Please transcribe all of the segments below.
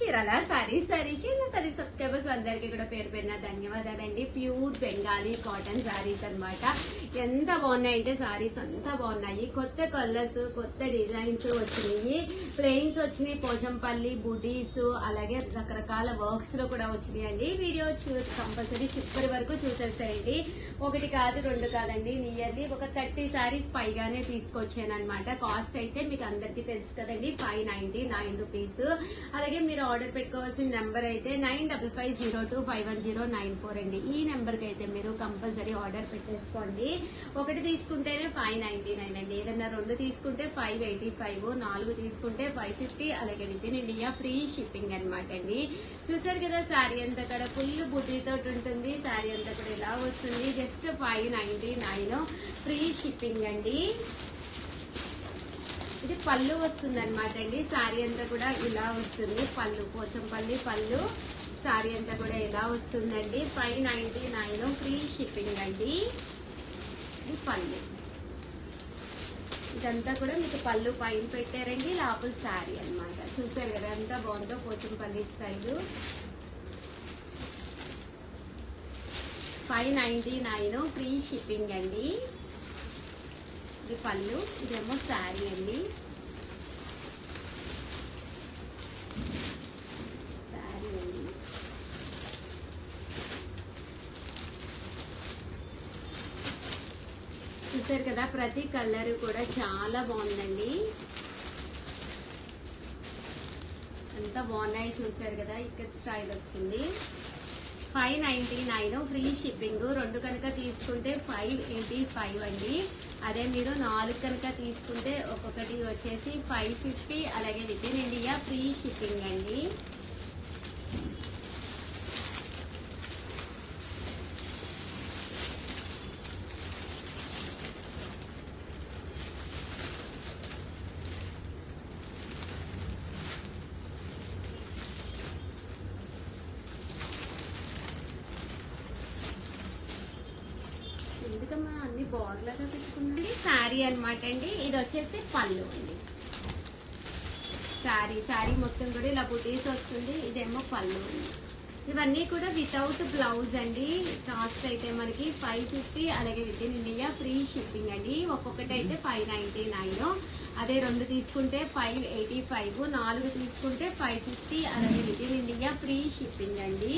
Chirala sorry subscribers అందరికి కూడా పేరు పేరున ధన్యవాదాలండి. ప్యూర్ బెంగాలీ కాటన్ సారీస్ అన్నమాట. ఎంత బాగున్నాయంటే సారీస్ అంతా బాగున్నాయి. కొత్త కలర్స్, కొత్త డిజైన్స్ వచ్చినాయి. ప్లెయిన్స్ వచ్చినాయి, పోచంపల్లి బుటీస్, అలాగే రకరకాల వర్క్స్ లో కూడా వచ్చినాయండి. వీడియో కంపల్సరీ చివరి వరకు చూసేసేయండి. ఒకటి కాదు రెండు కాదండి, నియర్లీ ఒక 30 సారీస్ పైగానే తీసుకొచ్చాను అనమాట. కాస్ట్ అయితే మీకు అందరికీ తెలుసు కదండి, 599 రూపీస్. అలాగే మీరు ఆర్డర్ పెట్టుకోవాల్సిన నెంబర్ అయితే 9550251094 అండి. ఈ నెంబర్ కి అయితే మీరు కంపల్సరీ ఆర్డర్ పెట్టేసుకోండి. ఒకటి తీసుకుంటేనే 599 అండి, ఏదన్నా రెండు తీసుకుంటే 585, 4 తీసుకుంటే 550. అలాగే with in India free shipping అనమాట అండి. చూసారు కదా, శారీ అంతా కూడా ఫుల్ బుటీతో ఉంటుంది. శారీ అంతా కూడా ఇలా వస్తుంది, జస్ట్ 599 ఫ్రీ షిప్పింగ్ అండి. ఇది పళ్ళు వస్తుంది అనమాట అండి. శారీ అంతా కూడా ఇలా వస్తుంది, పళ్ళు పోచంపల్లి పళ్ళు. శారీ అంతా కూడా ఇలా వస్తుందండి, 599 ఫ్రీ షిప్పింగ్ అండి. ఇది పళ్ళు, ఇదంతా కూడా మీకు పళ్ళు పైన పెట్టారండి, లోపల శారీ అన్నమాట. చూసారు కదా ఎంత బాగుందో పోచంపల్లి స్టైల్. 599 ఫ్రీ షిప్పింగ్ అండి. ఇది పళ్ళు, ఇదేమో శారీ అండి. శారీ అండి, చూసారు కదా ప్రతి కలర్ కూడా చాలా బాగుందండి. ఎంత బాగున్నాయి చూసారు కదా. ఇక్కడ స్టైల్ వచ్చింది, 599 ఫ్రీ షిప్పింగ్. రెండు కనుక తీసుకుంటే 585 అండి. అదే మీరు 4 కనుక తీసుకుంటే ఒక్కొక్కటి వచ్చేసి 550. అలాగే with in India free shipping అండి. ఎందుకమ్మా అన్ని బోర్డర్గా పెట్టుకున్నది. శారీ అనమాట అండి. ఇది వచ్చేసి పళ్ళు అండి. శారీ మొత్తం కూడా ఇలా బుటీస్ వస్తుంది. ఇదేమో పళ్ళు అండి. ఇవన్నీ కూడా వితౌట్ బ్లౌజ్ అండి. కాస్ట్ అయితే మనకి 550. అలాగే with in India free shipping అండి. ఒక్కొక్కటి అయితే 599. అదే రెండు తీసుకుంటే 585, 4 తీసుకుంటే 550. అలాగే with in India free shipping అండి.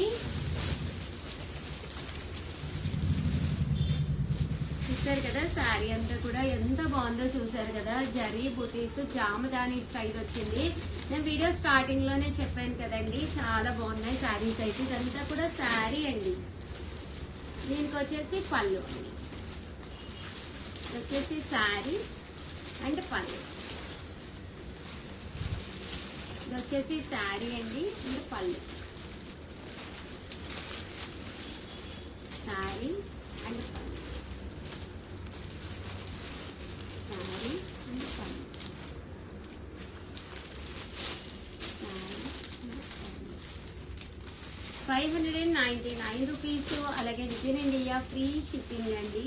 చూసారు కదా శారీ అంతా కూడా ఎంత బాగుందో చూసారు కదా. జరీ బుటీస్, జామదాని స్టైల్ వచ్చింది. నేను వీడియో స్టార్టింగ్ లోనే చెప్పాను కదండి, చాలా బాగున్నాయి శారీస్ అయితే. ఇదంతా కూడా శారీ అండి. దీనికి వచ్చేసి పళ్ళు అండి. ఇది వచ్చేసి శారీ అండ్ పళ్ళు. ఇది వచ్చేసి శారీ అండి అండ్ పళ్ళు. శారీ అండ్ పళ్ళు, 599 రూపీస్. అలాగే with in India free shipping అండి.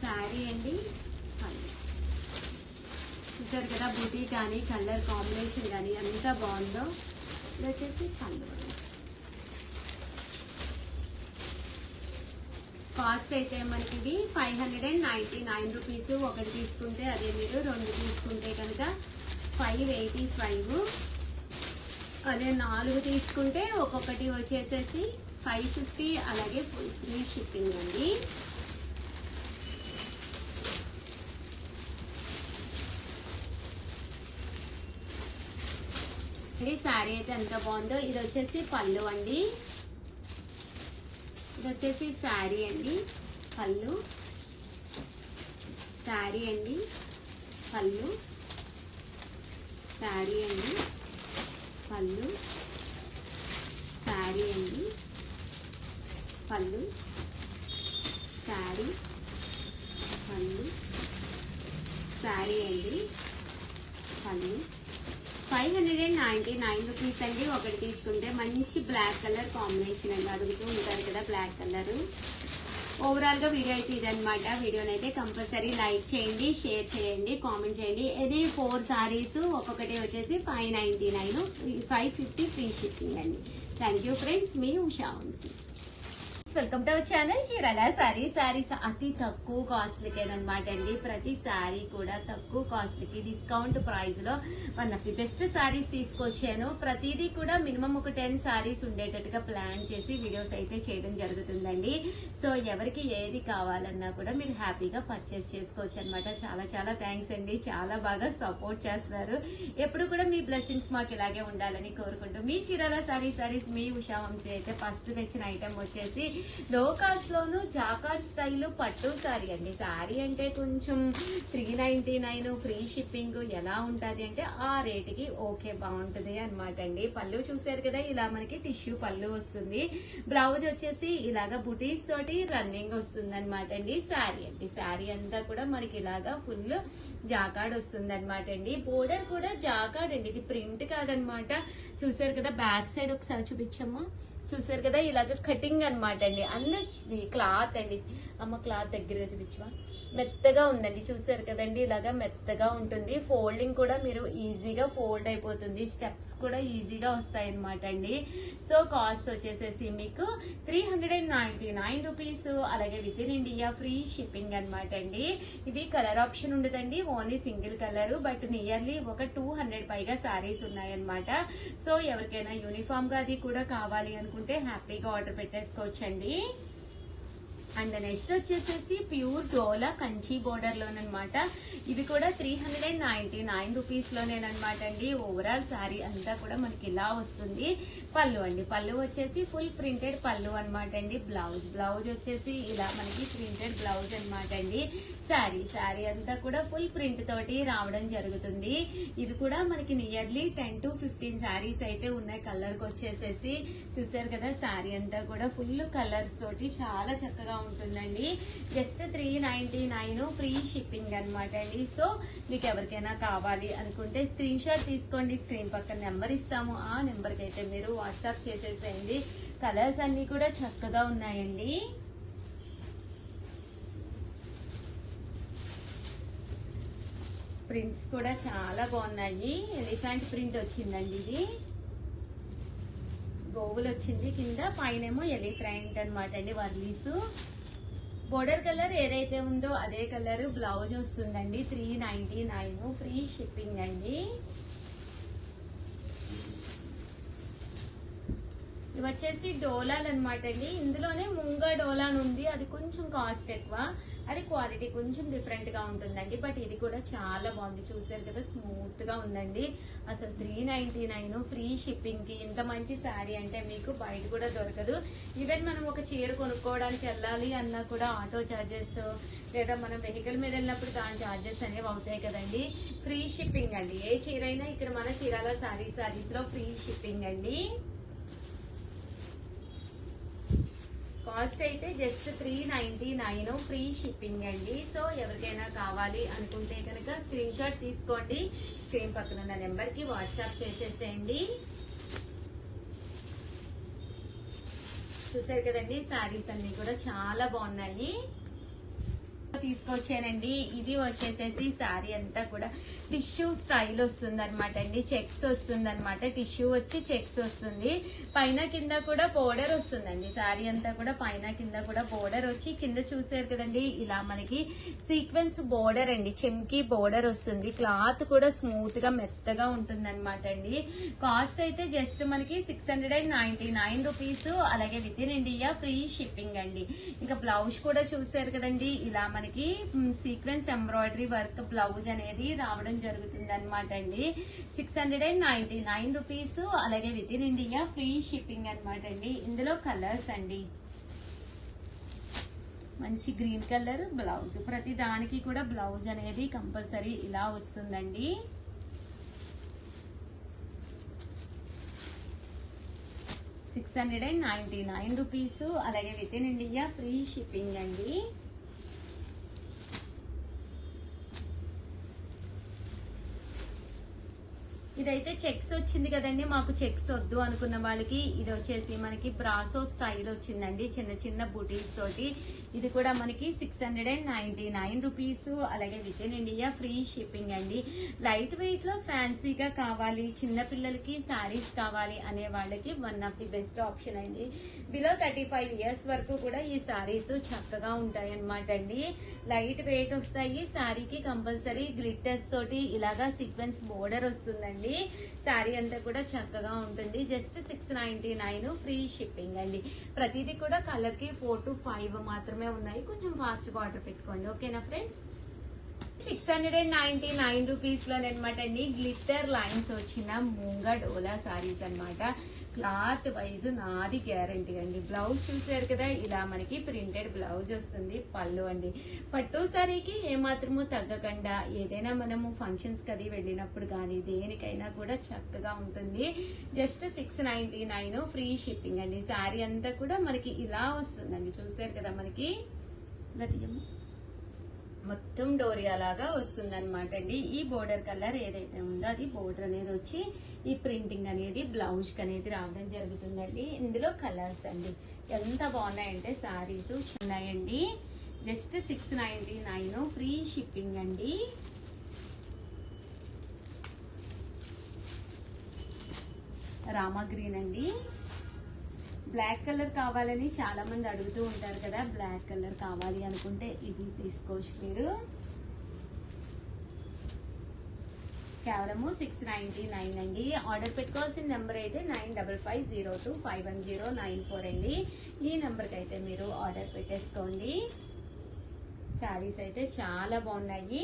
శారీ అండి, పళ్ళు. చూసారు కదా బూటీ కానీ కలర్ కాంబినేషన్ కానీ ఎంత బాగుందో. ఇది వచ్చేసి పళ్ళు. కాస్ట్ అయితే మనకి ఇది 599 రూపీస్. ఒకటి తీసుకుంటే, అదే మీరు రెండు తీసుకుంటే కనుక 585. అదే 4 తీసుకుంటే ఒక్కొక్కటి వచ్చేసేసి 550. అలాగే ఫ్రీ షిప్పింగ్ అండి. ఇది శారీ అయితే ఎంత బాగుందో. ఇది వచ్చేసి పళ్ళు అండి. ఇది వచ్చేసి శారీ అండి, పళ్ళు. శారీ అండి, పళ్ళు. శారీ అండి, పళ్ళు. శారీ అండి, పళ్ళు. శారీ, పళ్ళు. శారీ అండి, పళ్ళు. 599 రూపీస్ అండి. ఒకటి తీసుకుంటే మంచి బ్లాక్ కలర్ కాంబినేషన్ అండి. అడుగుతూ ఉంటారు కదా బ్లాక్ కలర్. ఓవరాల్ గా వీడియో అయితే ఇదనమాట. వీడియోనైతే కంపల్సరీ లైక్ చేయండి, షేర్ చేయండి, కామెంట్ చేయండి. ఇది 4 సారీస్ ఒక్కొక్కటి వచ్చేసి 599, 550 ఫ్రీ షిప్పింగ్ అండి. థ్యాంక్ యూ ఫ్రెండ్స్, మీ Usha Vamshi. Welcome to our channel Chirala saris అతి తక్కువ కాస్ట్లకి అనమాట అండి. ప్రతి సారీ కూడా తక్కువ కాస్ట్లకి డిస్కౌంట్ ప్రైస్ లో one of the best saris తీసుకొచ్చాను. ప్రతిదీ కూడా మినిమం ఒక 10 సారీస్ ఉండేటట్టుగా ప్లాన్ చేసి వీడియోస్ అయితే చేయడం జరుగుతుందండి. సో ఎవరికి ఏది కావాలన్నా కూడా మీరు హ్యాపీగా పర్చేస్ చేసుకోవచ్చు అనమాట. చాలా చాలా థ్యాంక్స్ అండి, చాలా బాగా సపోర్ట్ చేస్తున్నారు. ఎప్పుడు కూడా మీ బ్లెస్సింగ్స్ మాకు ఇలాగే ఉండాలని కోరుకుంటూ మీ చీరాల సారీస్ మీ ఉషా వంశీ అయితే ఫస్ట్ తెచ్చిన ఐటమ్ వచ్చేసి లో కాస్ట్ లోను జాకార్డ్ స్టైల్ పట్టు సారీ అండి. సారీ అంటే కొంచెం 399 ఫ్రీ షిప్పింగ్ ఎలా ఉంటది అంటే ఆ రేటుకి ఓకే బాగుంటుంది అనమాట అండి. పళ్ళు చూసారు కదా, ఇలా మనకి టిష్యూ పళ్ళు వస్తుంది. బ్లౌజ్ వచ్చేసి ఇలాగా బుటీస్ తోటి రన్నింగ్ వస్తుంది అనమాట అండి. సారీ అండి, సారీ అంతా కూడా మనకి ఇలాగా ఫుల్ జాకార్డ్ వస్తుంది అనమాట అండి. బోర్డర్ కూడా జాకార్డ్ అండి, ఇది ప్రింట్ కాదనమాట. చూసారు కదా, బ్యాక్ సైడ్ ఒకసారి చూపించమ్మా. చూసారు కదా, ఇలాగ కటింగ్ అనమాట అండి. అన్ని క్లాత్ అండి, అమ్మ క్లాత్ దగ్గరగా చూపించవా, మెత్తగా ఉందండి. చూసారు కదండి, ఇలాగా మెత్తగా ఉంటుంది. ఫోల్డింగ్ కూడా మీరు ఈజీగా ఫోల్డ్ అయిపోతుంది, స్టెప్స్ కూడా ఈజీగా వస్తాయి అనమాట అండి. సో కాస్ట్ వచ్చేసేసి మీకు 399 రూపీస్, అలాగే with in India free shipping అనమాట అండి. ఇవి కలర్ ఆప్షన్ ఉండదండి, only single colour. But nearly ఒక 200 పైగా సారీస్ ఉన్నాయన్నమాట. సో ఎవరికైనా యూనిఫామ్ గా అది కూడా కావాలి అనుకుంటే హ్యాపీగా ఆర్డర్ పెట్టేసుకోవచ్చండి. అండ్ నెక్స్ట్ వచ్చేసేసి ప్యూర్ డోలా కంచి బోర్డర్ లోనమాట. ఇవి కూడా 399 రూపీస్ లోనేనమాట అండి. ఓవరాల్ సారీ అంతా కూడా మనకి ఇలా వస్తుంది. పళ్ళు అండి, పళ్ళు వచ్చేసి ఫుల్ ప్రింటెడ్ పళ్ళు అనమాట అండి. బ్లౌజ్ వచ్చేసి ఇలా మనకి ప్రింటెడ్ బ్లౌజ్ అనమాట అండి. సారీ అంతా కూడా ఫుల్ ప్రింట్ తోటి రావడం జరుగుతుంది. ఇవి కూడా మనకి నియర్లీ 10 to 15 సారీస్ అయితే ఉన్నాయి. కలర్ కి వచ్చేసేసి చూసారు కదా, సారీ అంతా కూడా ఫుల్ కలర్స్ తోటి చాలా చక్కగా ఉంటుందండి. జస్ట్ 399 ఫ్రీ షిప్పింగ్ అనమాట అండి. సో మీకు ఎవరికైనా కావాలి అనుకుంటే స్క్రీన్ షాట్ తీసుకోండి, స్క్రీన్ పక్కన నెంబర్ ఇస్తాము, ఆ నెంబర్ కి అయితే మీరు వాట్సాప్ చేసేసేయండి. కలర్స్ అన్ని కూడా చక్కగా ఉన్నాయండి. ప్రింట్స్ కూడా చాలా బాగున్నాయి. ఎలిఫెంట్ ప్రింట్ వచ్చిందండి, ఇది గోవులు వచ్చింది కింద, పైనేమో ఎలిఫెంట్ అనమాట అండి. వర్లీస్ బోర్డర్ కలర్ ఏదైతే ఉందో అదే కలర్ బ్లౌజ్ వస్తుందండి. 399 ఫ్రీ షిప్పింగ్ అండి. ఇవి వచ్చేసి డోలాలు అనమాట అండి. ఇందులోనే ముంగా డోలాన్ ఉంది, అది కొంచెం కాస్ట్ ఎక్కువ, అది క్వాలిటీ కొంచెం డిఫరెంట్ గా ఉంటుందండి. బట్ ఇది కూడా చాలా బాగుంది. చూసారు కదా, స్మూత్ గా ఉందండి. అసలు 399 ఫ్రీ షిప్పింగ్ కి ఇంత మంచి శారీ అంటే మీకు బయట కూడా దొరకదు. ఈవెన్ మనం ఒక చీర కొనుక్కోవడానికి వెళ్ళాలి అన్నా కూడా ఆటో చార్జెస్ లేదా మనం వెహికల్ మీద వెళ్ళినప్పుడు దాని చార్జెస్ అనేవి అవుతాయి కదండి. ఫ్రీ షిప్పింగ్ అండి, ఏ చీర అయినా ఇక్కడ మన చీరాల సారీస్ లో ఫ్రీ షిప్పింగ్ అండి. కాస్ట్ అయితే జస్ట్ 399 ఫ్రీ షిప్పింగ్ అండి. సో ఎవరికైనా కావాలి అనుకుంటే కనుక స్క్రీన్ షాట్ తీసుకోండి, స్క్రీన్ పక్కన ఉన్న నెంబర్ కి వాట్సాప్ చేసేసేయండి. చూసారు కదండి, సారీస్ అన్ని కూడా చాలా బాగున్నాయి. తీసుకొచ్చానండి. ఇది వచ్చేసేసి సారీ అంతా కూడా టిష్యూ స్టైల్ వస్తుంది అనమాట అండి. చెక్స్ వస్తుంది అనమాట, టిష్యూ వచ్చి చెక్స్ వస్తుంది. పైన కింద కూడా బోర్డర్ వస్తుందండి. సారీ అంతా కూడా పైన కింద కూడా బోర్డర్ వచ్చి, కింద చూసారు కదండి ఇలా మనకి సీక్వెన్స్ బోర్డర్ అండి, చెమ్కి బోర్డర్ వస్తుంది. క్లాత్ కూడా స్మూత్ గా మెత్తగా ఉంటుంది అనమాట అండి. కాస్ట్ అయితే జస్ట్ మనకి 699 రూపీస్, అలాగే with in India free shipping అండి. ఇంకా బ్లౌజ్ కూడా చూసారు కదండి, ఇలా మనకి సీక్వెన్స్ ఎంబ్రాయిడరీ వర్క్ బ్లౌజ్ అనేది రావడం జరుగుతుంది అనమాట అండి. 699 రూపీస్, అలాగే with in India free shipping అనమాట అండి. ఇందులో కలర్స్ అండి, మంచి గ్రీన్ కలర్ బ్లౌజ్, ప్రతి దానికి కూడా బ్లౌజ్ అనేది కంపల్సరీ ఇలా వస్తుందండి. ₹699, అలాగే with in India free shipping అండి. ఇదైతే చెక్స్ వచ్చింది కదండి, మాకు చెక్స్ వద్దు అనుకున్న వాళ్ళకి ఇది వచ్చేసి మనకి బ్రాసో స్టైల్ వచ్చిందండి. చిన్న చిన్న బుటీస్ తోటి ఇది కూడా మనకి 699 రూపీస్. అలాగే with in India free shipping అండి. లైట్ వెయిట్ లో ఫ్యాన్సీగా కావాలి, చిన్న పిల్లలకి శారీస్ కావాలి అనే వాళ్ళకి one of the best option అండి. బిలో 35 ఇయర్స్ వరకు కూడా ఈ శారీస్ చక్కగా ఉంటాయి అన్నమాట అండి. లైట్ వెయిట్ వస్తాయి. శారీకి కంపల్సరీ గ్లిటర్స్ తోటి ఇలాగా సీక్వెన్స్ బోర్డర్ వస్తుందండి. శారీ అంతా కూడా చక్కగా ఉంటుంది. జస్ట్ 699 ఫ్రీ షిప్పింగ్ అండి. ప్రతిదీ కూడా కలర్ కి 4 to 5 మాత్రమే ఉన్నాయి. కొంచెం ఫాస్ట్ గా ఆర్డర్ పెట్టుకోండి. ఓకేనా ఫ్రెండ్స్? 699 రూపీస్ లోనమాట అండి. గ్లిటర్ లైన్స్ వచ్చిన మూంగా డోలా సారీస్ అన్నమాట. క్లాత్ వైజ్ నాది గ్యారంటీ అండి. బ్లౌజ్ చూసారు కదా, ఇలా మనకి ప్రింటెడ్ బ్లౌజ్ వస్తుంది. పళ్ళు అండి. పట్టు సారీకి ఏమాత్రము తగ్గకుండా ఏదైనా మనము ఫంక్షన్స్ కది వెళ్ళినప్పుడు కానీ దేనికైనా కూడా చక్కగా ఉంటుంది. జస్ట్ 699 ఫ్రీ షిప్పింగ్ అండి. శారీ అంతా కూడా మనకి ఇలా వస్తుందండి. చూసారు కదా, మనకి మొత్తం డోరియా లాగా వస్తుంది అనమాట అండి. ఈ బోర్డర్ కలర్ ఏదైతే ఉందో అది బోర్డర్ అనేది వచ్చి ఈ ప్రింటింగ్ అనేది బ్లౌజ్ కి అనేది రావడం జరుగుతుందండి. ఇందులో కలర్స్ అండి ఎంత బాగున్నాయంటే శారీస్ ఉన్నాయండి. జస్ట్ 699 ఫ్రీ షిప్పింగ్ అండి. రామా గ్రీన్ అండి. బ్లాక్ కలర్ కావాలని చాలా మంది అడుగుతూ ఉంటారు కదా, బ్లాక్ కలర్ కావాలి అనుకుంటే ఇది తీసుకోవచ్చు మీరు. కేవలము 699 అండి. ఆర్డర్ పెట్టుకోవాల్సిన నెంబర్ అయితే 9550251094 అండి. ఈ నెంబర్కి అయితే మీరు ఆర్డర్ పెట్టేసుకోండి. శారీస్ అయితే చాలా బాగున్నాయి.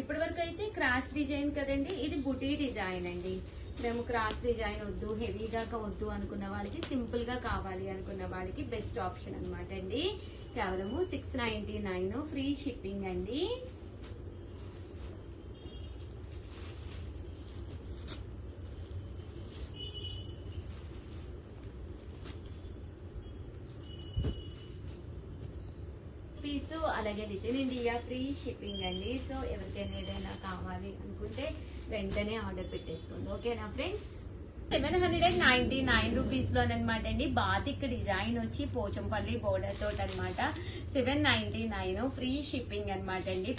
ఇప్పటి వరకు అయితే క్రాస్ డిజైన్ కదండి, ఇది బుటీ డిజైన్ అండి. మేము క్రాస్ డిజైన్ వద్దు, హెవీగా వద్దు అనుకున్న వాళ్ళకి, సింపుల్ గా కావాలి అనుకున్న వాళ్ళకి బెస్ట్ ఆప్షన్ అనమాట అండి. కేవలము 699 ఫ్రీ షిప్పింగ్ అండి. పీసు అలాగే with in India free shipping అండి. సో ఎవరికైనా ఏదైనా కావాలి అనుకుంటే వెంటనే ఆర్డర్ పెట్టేసుకోండి. ఓకేనా ఫ్రెండ్స్? 799 రూపీస్ లోనమాట అండి. బాతిక్ డిజైన్ వచ్చి పోచంపల్లి బోర్డర్ తోటి అనమాట. 799 ఫ్రీ షిప్పింగ్ అనమాట అండి.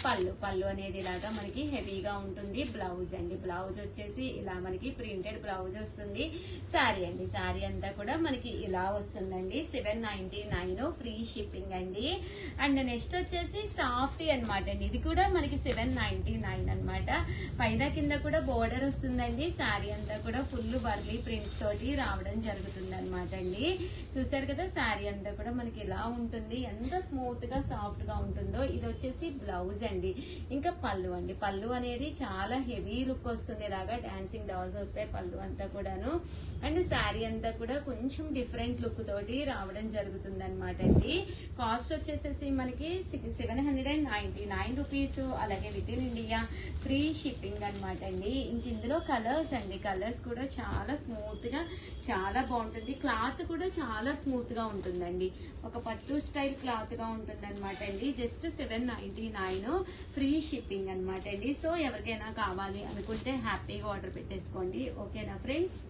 పళ్ళు అనేది ఇలాగా మనకి హెవీగా ఉంటుంది. బ్లౌజ్ అండి, బ్లౌజ్ వచ్చేసి ఇలా మనకి ప్రింటెడ్ బ్లౌజ్ వస్తుంది. శారీ అండి, శారీ అంతా కూడా మనకి ఇలా వస్తుందండి. 799 ఫ్రీ షిప్పింగ్ అండి. అండ్ నెక్స్ట్ వచ్చేసి సాఫ్టీ అనమాట అండి. ఇది కూడా మనకి 799 అనమాట. పైన కింద కూడా బోర్డర్ వస్తుందండి. శారీ అంతా కూడా ఫుల్ వర్లీ ప్రింట్స్ తోటి రావడం జరుగుతుంది అనమాట అండి. చూసారు కదా, శారీ అంతా కూడా మనకి ఇలా ఉంటుంది. ఎంత స్మూత్ గా సాఫ్ట్ గా ఉంటుందో. ఇది వచ్చేసి బ్లౌజ్ అండి. ఇంకా పళ్ళు అండి. పళ్ళు అనేది చాలా హెవీ లుక్ వస్తుంది. ఇలాగా డాన్సింగ్ డాల్స్ వస్తాయి పళ్ళు అంతా కూడాను. అండ్ శారీ అంతా కూడా కొంచెం డిఫరెంట్ లుక్ తోటి రావడం జరుగుతుంది అనమాట అండి. కాస్ట్ వచ్చేసేసి మనకి 799 రూపీస్. అలాగే with in India free shipping అనమాట అండి. ఇంక ఇందులో కలర్స్ అండి. కలర్స్ కూడా చాలా స్మూత్ గా చాలా బాగుంటుంది. క్లాత్ కూడా చాలా స్మూత్ గా ఉంటుందండి. ఒక పట్టు స్టైల్ క్లాత్ గా ఉంటుంది అనమాట అండి. జస్ట్ 799 ఫ్రీ షిప్పింగ్ అనమాట అండి. సో ఎవరికైనా కావాలి అనుకుంటే హ్యాపీగా ఆర్డర్ పెట్టేసుకోండి. ఓకేనా ఫ్రెండ్స్?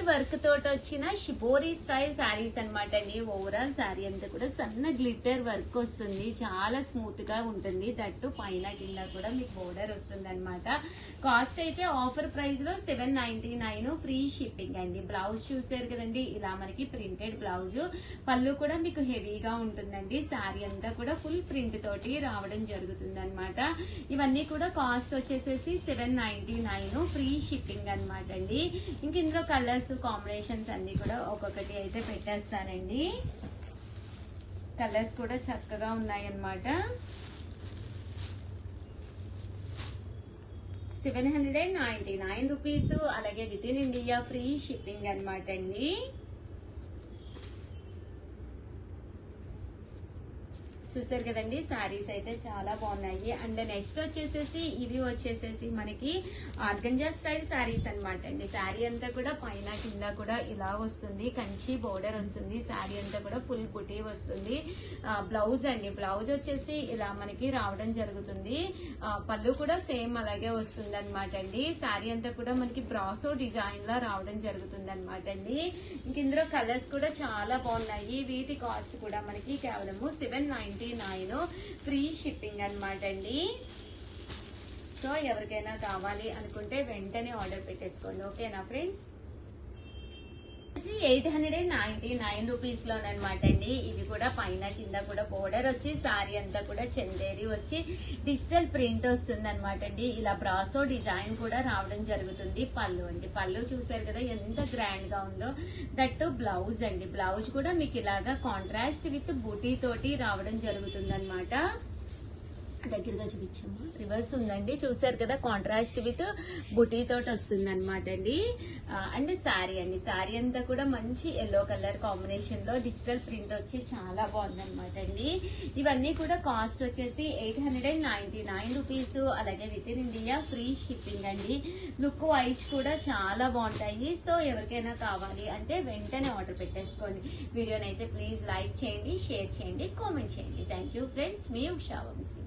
వర్క్ తోటి వచ్చిన షిబోరీ స్టైల్ శారీస్ అనమాట అండి. ఓవరాల్ శారీ అంతా కూడా సన్న గ్లిటర్ వర్క్ వస్తుంది. చాలా స్మూత్ గా ఉంటుంది. దట్టు పైన కింద కూడా మీకు బోర్డర్ వస్తుంది అనమాట. కాస్ట్ అయితే ఆఫర్ ప్రైస్ లో 799 ఫ్రీ షిప్పింగ్ అండి. బ్లౌజ్ చూసారు కదండి, ఇలా మనకి ప్రింటెడ్ బ్లౌజ్. పళ్ళు కూడా మీకు హెవీగా ఉంటుందండి. శారీ అంతా కూడా ఫుల్ ప్రింట్ తోటి రావడం జరుగుతుంది అనమాట. ఇవన్నీ కూడా కాస్ట్ వచ్చేసేసి 799 ఫ్రీ షిప్పింగ్ అనమాట అండి. ఇంక ఇందులో కలర్స్ కాంబినేషన్స్ అన్ని కూడా ఒక్కొక్కటి అయితే పెట్టేస్తానండి. కలర్స్ కూడా చక్కగా ఉన్నాయన్నమాట. 799 రూపీస్. అలాగే with in India free shipping అనమాట అండి. చూసారు కదండి శారీస్ అయితే చాలా బాగున్నాయి. అండ్ నెక్స్ట్ వచ్చేసేసి ఇవి వచ్చేసేసి మనకి ఆర్గంజా స్టైల్ శారీస్ అన్నమాట అండి. శారీ అంతా కూడా పైన కింద కూడా ఇలా వస్తుంది, కంచి బోర్డర్ వస్తుంది. శారీ అంతా కూడా ఫుల్ బుటీ వస్తుంది. బ్లౌజ్ అండి, బ్లౌజ్ వచ్చేసి ఇలా మనకి రావడం జరుగుతుంది. పళ్ళు కూడా సేమ్ అలాగే వస్తుంది అనమాట అండి. శారీ అంతా కూడా మనకి బ్రాసో డిజైన్ లా రావడం జరుగుతుంది అనమాట అండి. ఇంక ఇందులో కలర్స్ కూడా చాలా బాగున్నాయి. వీటి కాస్ట్ కూడా మనకి కేవలము 799 ఫ్రీ షిప్పింగ్ అన్నమాట అండి. సో ఎవరికైనా కావాలి అనుకుంటే వెంటనే ఆర్డర్ పెట్టేసుకోండి. ఓకేనా ఫ్రెండ్స్? 899 రూపీస్ లోనమాట అండి. ఇవి కూడా పైన కింద కూడా బోర్డర్ వచ్చి శారీ అంతా కూడా చందేరి వచ్చి డిజిటల్ ప్రింట్ వస్తుంది అనమాట అండి. ఇలా బ్రాసో డిజైన్ కూడా రావడం జరుగుతుంది. పళ్ళు అండి, పళ్ళు చూసారు కదా ఎంత గ్రాండ్ గా ఉందో. దట్టు బ్లౌజ్ అండి, బ్లౌజ్ కూడా మీకు ఇలాగా కాంట్రాస్ట్ విత్ బూటీ తోటి రావడం జరుగుతుంది అనమాట. దగ్గరగా చూపించమ్మా. రివర్స్ ఉందండి, చూసారు కదా కాంట్రాస్ట్ విత్ బుటీ తోటి వస్తుంది అనమాట అండి. అండ్ శారీ అండి, శారీ అంతా కూడా మంచి ఎల్లో కలర్ కాంబినేషన్ లో డిజిటల్ ప్రింట్ వచ్చి చాలా బాగుంది అనమాట అండి. ఇవన్నీ కూడా కాస్ట్ వచ్చేసి 899 రూపీస్. అలాగే with in India free shipping అండి. లుక్ వైజ్ కూడా చాలా బాగుంటాయి. సో ఎవరికైనా కావాలి అంటే వెంటనే ఆర్డర్ పెట్టేసుకోండి. వీడియోనైతే ప్లీజ్ లైక్ చేయండి, షేర్ చేయండి, కామెంట్ చేయండి. థ్యాంక్ యూ ఫ్రెండ్స్, మీ ఉషా వంశీ.